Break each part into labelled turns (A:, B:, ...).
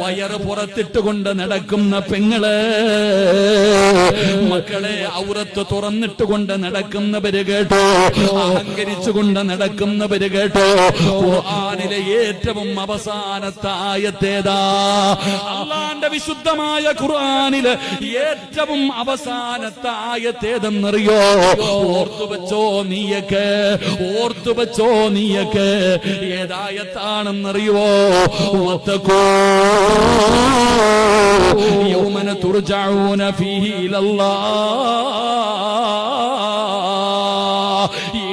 A: വയറ് പുറത്തിട്ടുകൊണ്ട് നടക്കുന്ന പെങ്ങള്, മക്കളെ ഔറത്ത് തുറന്നിട്ടുകൊണ്ട് നടക്കുന്നവര് കേട്ടോ, അഹങ്കരിച്ചുകൊണ്ട് നടക്കുന്നവര് കേട്ടോ. ഖുർആനിലെ ഏറ്റവും അവസാനത്തെ ആയത്തേതാ? അല്ലാഹുവിന്റെ വിശുദ്ധമായ ഖുർആനിലെ ഏറ്റവും അവസാനത്തെ ആയത്തേതെന്നറിയോ? ഓർത്തുവെച്ചോ നീയൊക്കെ, ഓർത്തുവെച്ചോ നീയൊക്കെ. ഏതായത്താണെന്നറിയോ? യൗമന തുർജഊന ഫീഹി ഇലല്ലാഹ്.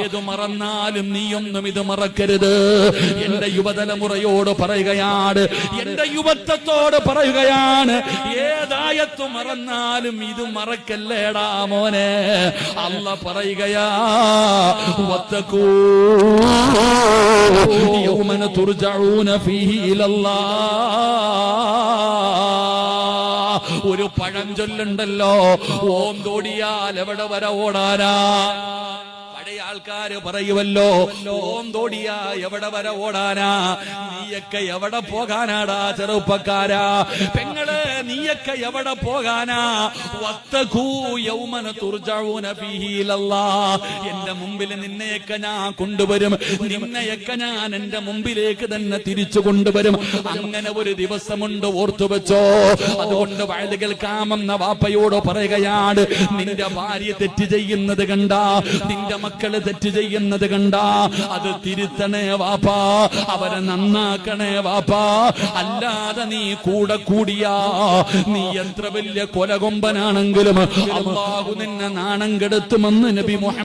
A: ഏതു മറന്നാലും നീയൊന്നും ഇത് മറക്കരുത്. എന്റെ യുവതലമുറയോട് പറയുകയാണ്, എന്റെ യുവത്വത്തോട് പറയുകയാണ്, ഏതായത്തു മറന്നാലും ഇത് മറക്കല്ലേടാ മോനെ. അല്ലാഹ് പറയുകയാ, വത്തഖൂ യൗമന തുർജഊന ഫീഹി ഇലല്ലാഹ്. ഒരു പഴഞ്ചൊല്ലുണ്ടല്ലോ, ഓം തോടിയാൽ എവിടെ വരെ ഓടാനാ? പഴയ ആൾക്കാര് പറയുമല്ലോ, ഓം തോടിയാ എവിടെ വരെ ഓടാനാ? നീയൊക്കെ എവിടെ പോകാനാടാ ചെറുപ്പക്കാരാ? പെങ്ങളെ നീയൊക്കെ എവിടെ പോകാനാ? വത്തഖൂ യൗമന തുർജഊന ഫീഹി ഇലല്ലാഹ്. എന്റെ മുമ്പിൽ നിന്നെയൊക്കെ ഞാൻ കൊണ്ടുവരും, നിന്നെയൊക്കെ ഞാൻ എന്റെ മുമ്പിലേക്ക് തന്നെ തിരിച്ചു കൊണ്ടുവരും. അങ്ങനെ ഒരു ദിവസമുണ്ട്, ഓർത്തുവെച്ചോ. അതുകൊണ്ട് വഴുത് കേൾക്കാമെന്ന വാപ്പയോട് പറയുകയാണ്, നിന്റെ ഭാര്യ തെറ്റ് ചെയ്യുന്നത് കണ്ടാ, നിന്റെ മക്കള് തെറ്റ് ചെയ്യുന്നത് കണ്ടാ, അത് തിരുത്തണേ വാപ്പാ, അവരെ നന്നാക്കണേ വാപ്പാ. അല്ലാതെ നീ കൂടെ കൂടിയാ നീ എത്ര വലിയ കൊലകൊമ്പനാണെങ്കിലും അല്ലാഹു നിന്നെ നാണം കെടുത്തുമെന്ന് നബി മുഹമ്മദ്